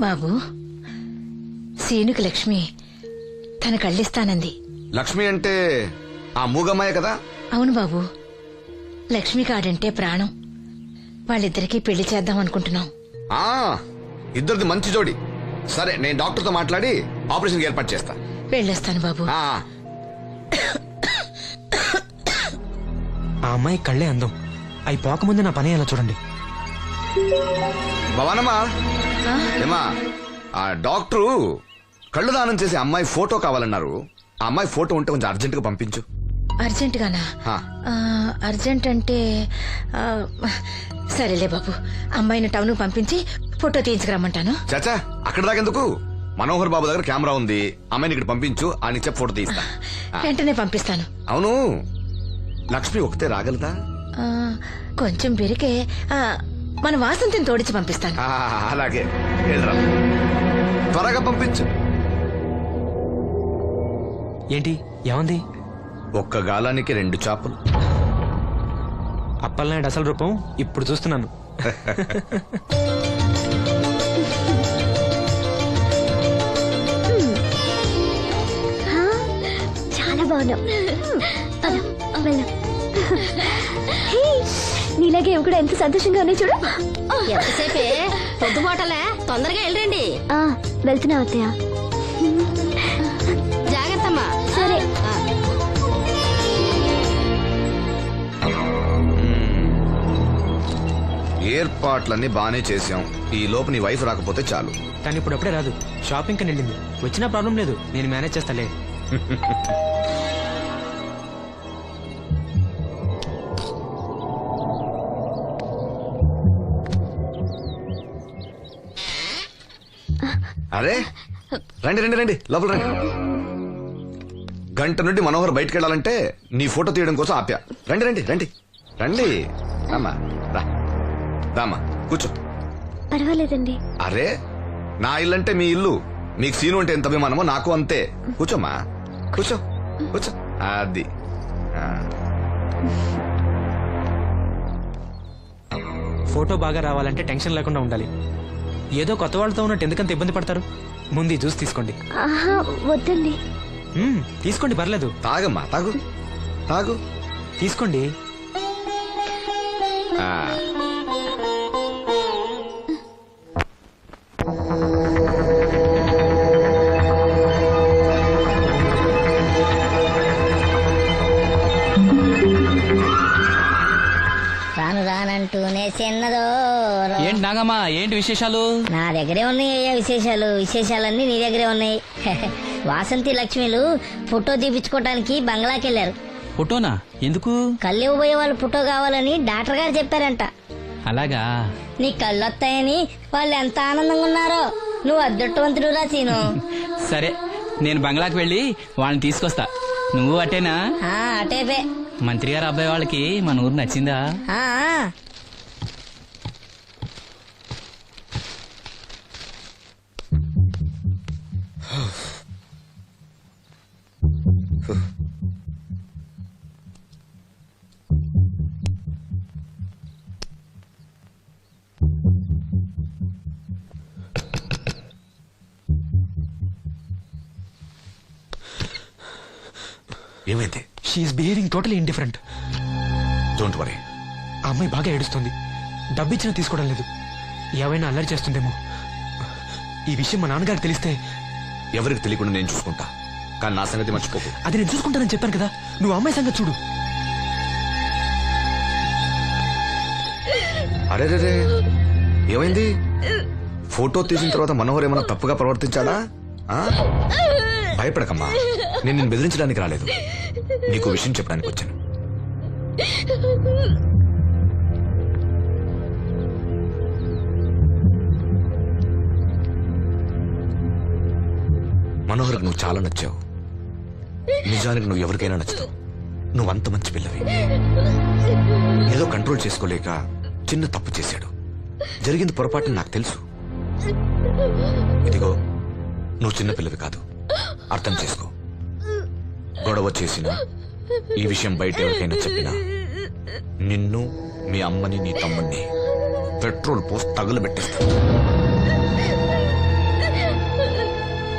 బాబు, సీనుకి లక్ష్మి తన కళ్ళిస్తానంది. లక్ష్మి అంటే ఆ మూగమ్మాయ కదా? అవును బాబు, లక్ష్మి కాడంటే ప్రాణం. వాళ్ళిద్దరికీ పెళ్లి చేద్దాం అనుకుంటున్నాం. ఆ ఇద్దరిది మంచి జోడి. సరే, నేను డాక్టర్తో మాట్లాడి ఆపరేషన్ ఏర్పాటు చేస్తా. వెళ్ళొస్తాను బాబు. ఆ అమ్మాయి కళ్ళే అందం. అవి పోకముందు నా పని ఎలా చూడండి. భవానమ్మా, ఏమా ఆ డాక్టరు కళ్ళు దానం చేసే అమ్మాయి ఫోటో కావాలన్నారు. ఆ అమ్మాయి ఫోటో ఉంటే కొంచెం అర్జెంట్ గా పంపించు. అర్జెంట్ గానా? అర్జెంట్ అంటే సరేలే బాబు, అమ్మాయిని టౌన్ పంపించి ఫోటో తీయించుకురమ్మంటాను. చాచా, అక్కడ దాకెందుకు? మనోహర్ బాబు దగ్గర కెమెరా ఉంది. అమ్మాయిని ఇక్కడ పంపించు, ఆయన చెప్పి ఫోటో తీస్తా. వెంటనే పంపిస్తాను. అవును, లక్ష్మి ఒకతే రాగలదా? కొంచెం బెరికే, మన వాసంతిని తోడిచి పంపిస్తాను. అలాగే, వెళ్ళరా, త్వరగా పంపించు. ఏంటి ఏమంది? ఒక్క గాలానికి 2 చేపలు. అప్పలనాయుడు అసలు రూపం ఇప్పుడు చూస్తున్నాను. చాలా బాగున్నావు. నీలాగే ఇవి కూడా ఎంత సంతోషంగా ఉన్నాయి చూడు. ఎంతసేపే పొద్దుబాటలే, తొందరగా వెళ్ళండి. వెళ్తున్నా అత్తయ్య. జాగ్రత్తమ్మా. సరే. ఏర్పాట్లన్నీ బానే చేసాం. ఈ లోపు నీ వైఫ్ రాకపోతే చాలు. కానీ ఇప్పుడు అప్పుడే రాదు, షాపింగ్ కని వెళ్ళింది. వచ్చినా ప్రాబ్లం లేదు, నేను మేనేజ్ చేస్తాలే. అరే, రండి రండి రండి, లోపల రండి. గంట నుండి మనోహర్ బయటకు వెళ్ళాలంటే నీ ఫోటో తీయడం కోసం ఆప్యా. రండి రండి రండి రండి. రామ్మా, రా, రామ్మా, కూర్చో. పర్వాలేదండి. అరే, నా ఇల్లు అంటే మీ ఇల్లు. మీకు సీను అంటే ఎంత అభిమానమో నాకు అంతే. కూర్చోమ్మా, కూర్చో కూర్చో. అది ఫోటో బాగా రావాలంటే టెన్షన్ లేకుండా ఉండాలి. ఏదో కొత్త వాళ్ళతో ఉన్నట్టు ఎందుకంత ఇబ్బంది పడతారు? ముందు ఈ జ్యూస్ తీసుకోండి. వద్దండి. తీసుకోండి, పర్లేదు. తాగమ్మా, తాగు తాగు, తీసుకోండి. రాను రానంటూనే చిన్నదో. ఏంటి నాగమ్మా, ఏంటి విశేషాలు? నా దగ్గరే ఉన్నాయి విశేషాలు. విశేషాలన్నీ నీ దగ్గరే ఉన్నాయి. వాసంతి లక్ష్మిలు ఫోటో తీపించుకోవటానికి బంగ్లాకి వెళ్ళారు. ఫోటోనా? ఎందుకు? కళ్ళు ఇవ్వబోయే వాళ్ళు ఫోటో కావాలని డాక్టర్ గారు చెప్పారంట. అలాగా? నీ కళ్ళు వస్తాయని వాళ్ళు ఎంత ఆనందంగా ఉన్నారో. నువ్వు అదృష్టవంతుడు రా సీను. సరే, నేను బంగ్లాకి వెళ్ళి వాళ్ళని తీసుకొస్తా. నువ్వు అటేనా? అటేపే. మంత్రి గారు అబ్బాయి వాళ్ళకి మన ఊరు నచ్చిందా? ఏమైంది? She is behaving totally indifferent. Don't worry. ఆ అమ్మాయి బాగా ఏడుస్తుంది. డబ్బిచ్చినా తీసుకోవడం లేదు. ఏవైనా అల్లరి చేస్తుందేమో. ఈ విషయం మా నాన్నగారికి తెలిస్తే? ఎవరికి తెలియకుండా నేను చూసుకుంటా, కానీ నా సంగతి మర్చిపోకు. అది నేను చూసుకుంటానని చెప్పాను కదా, నువ్వు అమ్మాయి సంగతి చూడు. అరే రే, ఏమైంది? ఫోటో తీసిన తర్వాత మనోహర్ ఏమన్నా తప్పుగా ప్రవర్తించాడా? భయపడకమ్మా, నేను నిన్ను బెదిరించడానికి రాలేదు, నీకు విషయం చెప్పడానికి వచ్చాను. మనోహర్కి నువ్వు చాలా నచ్చావు. నిజానికి నువ్వు ఎవరికైనా నచ్చుతావు. నువ్వంత మంచి పిల్లవి. ఏదో కంట్రోల్ చేసుకోలేక చిన్న తప్పు చేశాడు. జరిగింది పొరపాటు నాకు తెలుసు. ఇదిగో, నువ్వు చిన్న పిల్లవి కాదు, అర్థం చేసుకో. గొడవ చేసినా, ఈ విషయం బయట ఎవరికైనా చెప్పినా నిన్ను, మీ అమ్మని, నీ తమ్ముణ్ణి పెట్రోల్ పోసి తగులు పెట్టేస్తా.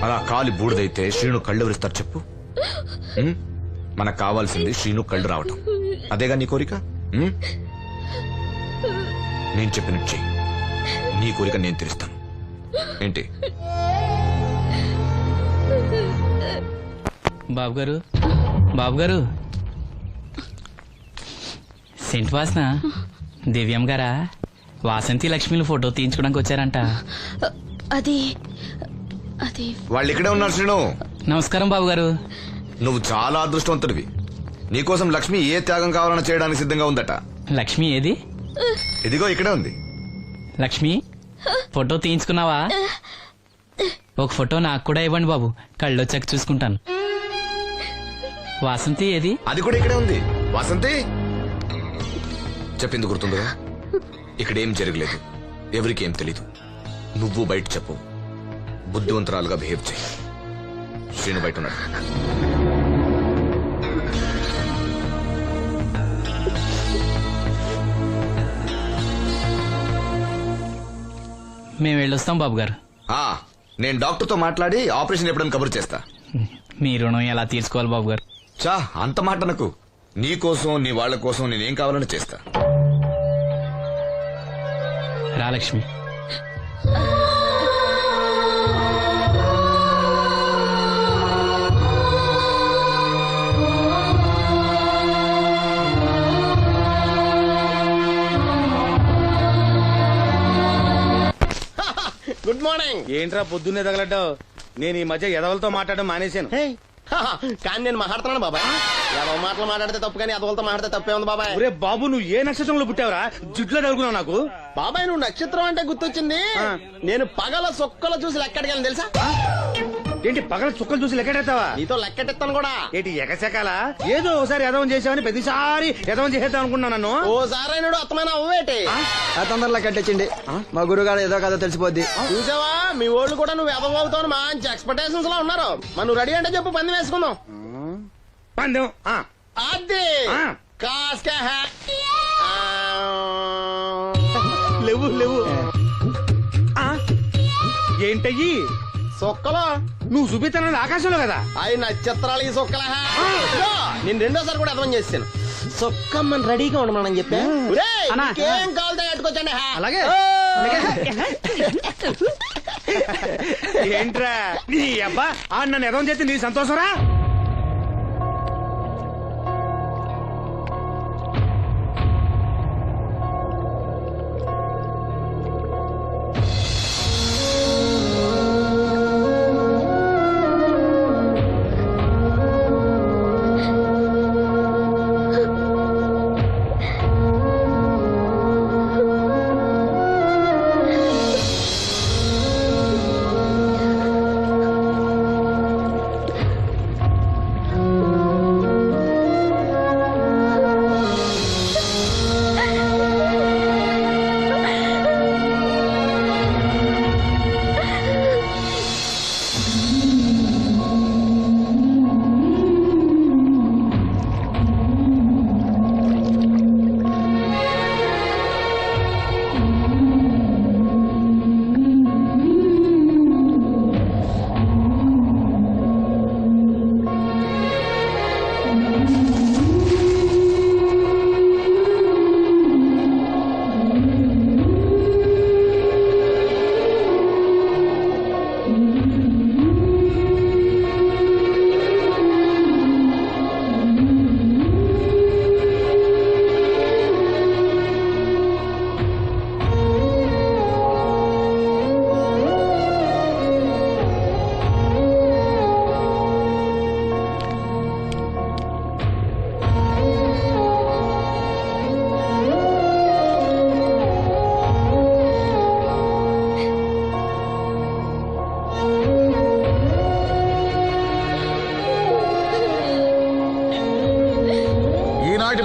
అలా కాలి బూడిదైతే శ్రీను కళ్ళు ఎవరిస్తారు చెప్పు? ఉం? మనకు కావాల్సింది శ్రీను కళ్ళు రావటం. అదేగా నీ కోరిక? ఉం? నేను చెప్పినట్టు చెయ్యి. నీ కోరిక నేను తీరుస్తాను. ఏంటి? బాబు గారు, బాబు గారు, సెంట్ వాసన దివ్యం గారా? వాసంతి లక్ష్మిలు ఫోటో తీయించుకోవడానికి వచ్చారంట. అది అది వాళ్ళు ఇక్కడే ఉన్నారు శ్రీను. నమస్కారం బాబు గారు. నువ్వు చాలా అదృష్టవంతుడివి. నీకోసం లక్ష్మి ఏ త్యాగం కావాలన్నా చేయడానికి సిద్ధంగా ఉందట. లక్ష్మి ఏది? ఇదిగో ఇక్కడే ఉంది. లక్ష్మి, ఫోటో తీయించుకున్నావా? ఒక ఫోటో నాకు కూడా ఇవ్వండి బాబు, కళ్ళు వచ్చాక చూసుకుంటాను. వాసంతి ఏది? అది కూడా ఇక్కడే ఉంది. వాసంతి చెప్పింది గుర్తుందిగా? ఇక్కడేం జరగలేదు, ఎవరికి ఏం తెలీదు. నువ్వు బయట చెప్పు, బుద్ధివంతరాలుగా బిహేవ్ చేయి. శ్రీను బయట ఉన్నాడు. మేము వెళ్ళొస్తాం బాబు గారు. నేను డాక్టర్తో మాట్లాడి ఆపరేషన్ ఎప్పుడని కబురు చేస్తా. మీ రుణం ఎలా తీర్చుకోవాలి బాబు గారు? చా అంత మాట నాకు. నీ కోసం నీ వాళ్ళ కోసం నేనేం కావాలని చేస్తా. రా లక్ష్మి. Good morning. ఏంట్రా పొద్దున్నే తగలడ్డావు? నేను ఈ మధ్య ఎదవలతో మాట్లాడడం మానేశాను. కానీ నేను మాట్లాడుతున్నాను బాబాయ్. ఏదో మాటలు మాట్లాడితే తప్పు, కానీ అదవులతో మాట్లాడితే తప్పే ఉంది బాబాయ్. ఒరే బాబు, నువ్వు ఏ నక్షత్రంలో పుట్టావురా? జుట్లో తగులుకున్నావు నాకు. బాబాయ్ నువ్వు నక్షత్రం అంటే గుర్తొచ్చింది. నేను పగల సొక్కలు చూసి లెక్కడికి తెలుసా? ఏంటి పగల చుక్కలు చూసి లెక్కెడతావా? నీతో లెక్కెట్టిస్తాను కూడా. ఏంటి ఎగసెకాల? ఏదో ఒకసారి ఎదవం చేసావని ప్రతిసారి ఎదవం చేసేద్దాం అనుకున్నా నన్ను. ఓసారి అయినాడు అత్తమైన అవ్వేటి. తొందరలో కట్టించండి, మా గురుగారు ఏదో కదా తెలిసిపోద్ది. చూసావా, మీ ఓళ్ళు కూడా నువ్వు ఎదవవుతావు మంచి ఎక్స్పెక్టేషన్స్ లో ఉన్నారు. మరి నువ్వు రెడీ అంటే చెప్పు, పంది వేసుకుందాం. పందెం అది కాస్క లేవు లేవు. ఏంటయ్యి సొక్కలో నువ్వు చూపిస్తానది ఆకాశంలో కదా? అవి నక్షత్రాలు ఈ సొక్కల. నేను రెండోసారి కూడా అర్థం చేస్తాను. సొక్కమ్మని రెడీగా ఉండమని చెప్పా. ఏం కావాలితే కట్టుకోవచ్చండి. అలాగే. ఏంట్రా నీ అబ్బా నన్ను ఎదవం చేస్తే నీ సంతోషరా?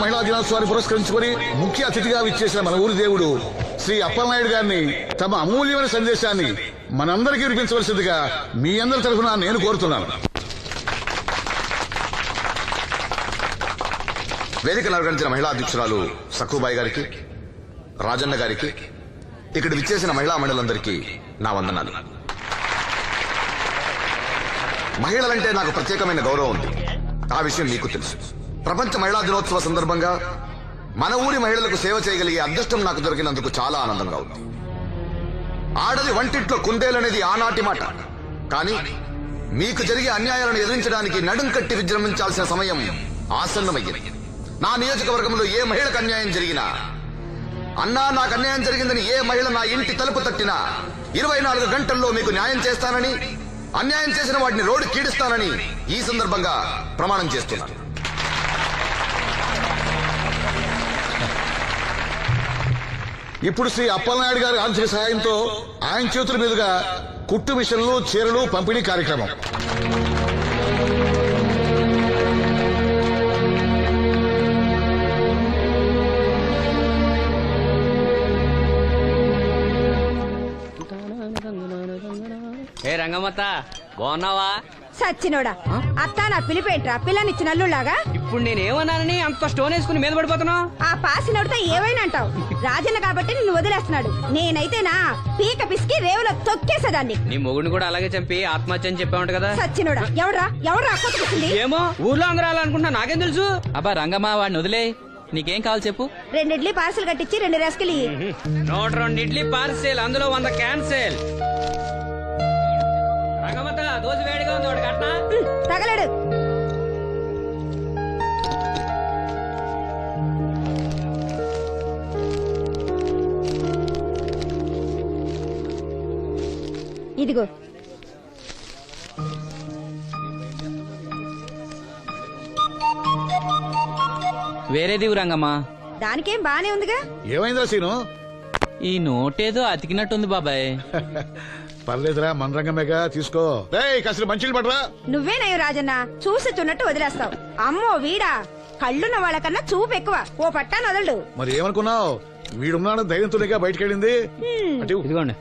మహిళా దినోత్సవాన్ని పురస్కరించుకొని ముఖ్య అతిథిగా విచ్చేసిన మన ఊరి దేవుడు శ్రీ అప్పలనాయుడు గారిని తమ అమూల్యమైన సందేశాన్ని మనందరికీ వినిపించవలసిందిగా మీ అందరి తరఫున నేను కోరుతున్నాను. వేదికను అలంకరించిన మహిళా అధ్యక్షురాలు సక్కుబాయి గారికి, రాజన్న గారికి, ఇక్కడ విచ్చేసిన మహిళా మండలందరికీ నా వందనాలు. మహిళలంటే నాకు ప్రత్యేకమైన గౌరవం ఉంది. ఆ విషయం మీకు తెలుసు. ప్రపంచ మహిళా దినోత్సవ సందర్భంగా మన ఊరి మహిళలకు సేవ చేయగలిగే అదృష్టం నాకు దొరికినందుకు చాలా ఆనందంగా ఉంది. ఆడది వంటింట్లో కుందేలనేది ఆనాటి మాట. కానీ మీకు జరిగే అన్యాయాలను ఎదిరించడానికి నడుం కట్టి విజృంభించాల్సిన సమయం ఆసన్నమయ్యింది. నా నియోజకవర్గంలో ఏ మహిళకు అన్యాయం జరిగినా, అన్నా నాకు అన్యాయం జరిగిందని ఏ మహిళ నా ఇంటి తలుపు తట్టినా 24 గంటల్లో మీకు న్యాయం చేస్తానని, అన్యాయం చేసిన వాటిని రోడ్డు కీడిస్తానని ఈ సందర్భంగా ప్రమాణం చేస్తున్నాను. ఇప్పుడు శ్రీ అప్పలనాయుడు గారి ఆర్థిక సహాయంతో ఆయన చేతుల మీదుగా కుట్టు మిషన్లు, చీరలు పంపిణీ కార్యక్రమం. ఏ రంగమ్మత్త బాగున్నావా? సచ్చినోడా, అత్త నా పిలిపేంట్రా పిల్లనిచ్చిన అల్లులాగా. ఇప్పుడు నేనేమన్నానని అంత స్టోన్ వేసుకుని మీద పడిపోతున్నావు? ఆ పాసినోడితో ఏవైనా అంటావు. రాజన్న కాబట్టి నిన్ను వదిలేస్తున్నాడు. నేనైతేనా పీక పిసికి రేవులో తొక్కేసేదాన్ని. నీ మొగుడిని కూడా అలాగే చంపి ఆత్మహత్య అని చెప్పావంట కదా? సచ్చినోడా, ఎవడ్రా కొట్టుకొచ్చింది? ఏమో ఊర్లో అందరూ అలా అనుకుంటున్నా, నాకేం తెలుసు? అబ్బా రంగమ్మ, వాడిని వదిలే. నీకేం కావాలి చెప్పు. 2 ఇడ్లీ పార్సల్ కట్టించి 2 రస్కిలి. 102 ఇడ్లీ పార్సెల్, అందులో 100 క్యాన్సెల్. రంగమ్మత దోశ వేడిగా ఉంది, ఒకటి కట్నా? తగలడు. ఇదిగో. వేరేది రంగమ్మ. దానికేం బానే ఉందిగా. ఏమైందా సీను? ఈ నోటేదో అతికినట్టుంది బాబాయ్. పర్లేదురా, మన రంగమేగా, తీసుకో. కాస్త మంచిలు పడరా. నువ్వేనయ్యో రాజన్న, చూసి చున్నట్టు వదిలేస్తావు. అమ్మో వీడా, కళ్ళున్న వాళ్ళకన్నా చూపు ఎక్కువ. ఓ పట్టా నదలడు. మరి ఏమనుకున్నావు? వీడున్నాడు ధైర్యంతోనేగా బయటకెళ్ళింది. అంటే ఇదిగోండి.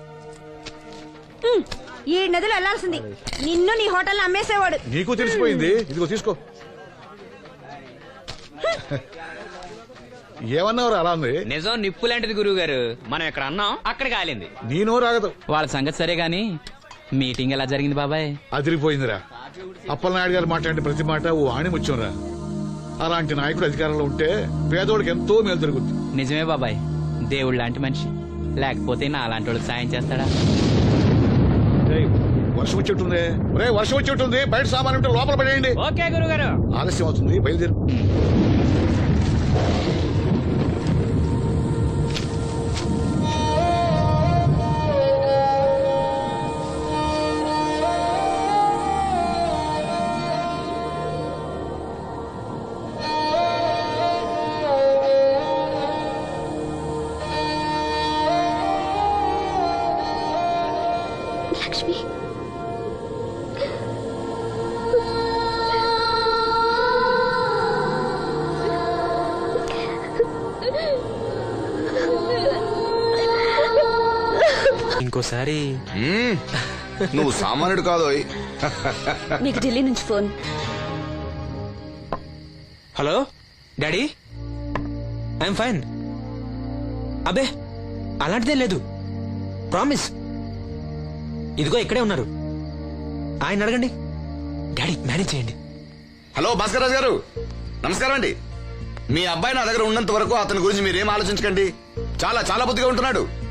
ఈ నదులు వెళ్లాల్సింది. నిన్ను నీ హోటల్ అమ్మేసేవాడు. నీకు తెలిసిపోయింది. ఇదిగో తీసుకో. ఏమన్నావు అలా ఉంది? నిజం నిప్పు లాంటిది గురువు గారు. మనం ఎక్కడ అన్నాం అక్కడ కాలింది. నేను రాగదు. వాళ్ళ సంగతి సరే గాని మీటింగ్ ఎలా జరిగింది బాబాయ్? అదిరిపోయిందిరా. అప్పలనాయుడు గారు మాట్లాడిన ప్రతి మాట ఓ ఆణిముత్యంరా. అలాంటి నాయకుడు అధికారంలో ఉంటే పేదోడికి ఎంతో మేలు జరుగుతుంది. నిజమే బాబాయ్, దేవుడు లాంటి మనిషి. లేకపోతే నా అలాంటి వాళ్ళకి సాయం చేస్తాడా? వర్షం వచ్చేట్టుంది. వర్షం వచ్చేట్టుంది. బయట సామాన్ ఉంటే లోపల పడేయండి. ఓకే గురువు గారు. ఆలస్యం అవుతుంది, బయలుదేరు. లక్ష్మి, ఇంకోసారి నువ్వు సామాన్యుడు కాదోయ్. మీకు ఢిల్లీ నుంచి phone. Hello daddy, I'm fine. అబే అలాంటిదే లేదు, ప్రామిస్. ఇదిగో ఇక్కడే ఉన్నారు, ఆయన అడగండి. డాడీ మేనేజ్ చేయండి. హలో భాస్కర్ రాజు గారు, నమస్కారం అండి. మీ అబ్బాయి నా దగ్గర ఉన్నంత వరకు అతని గురించి మీరేం ఆలోచించకండి. చాలా చాలా బుద్ధిగా ఉంటున్నాడు.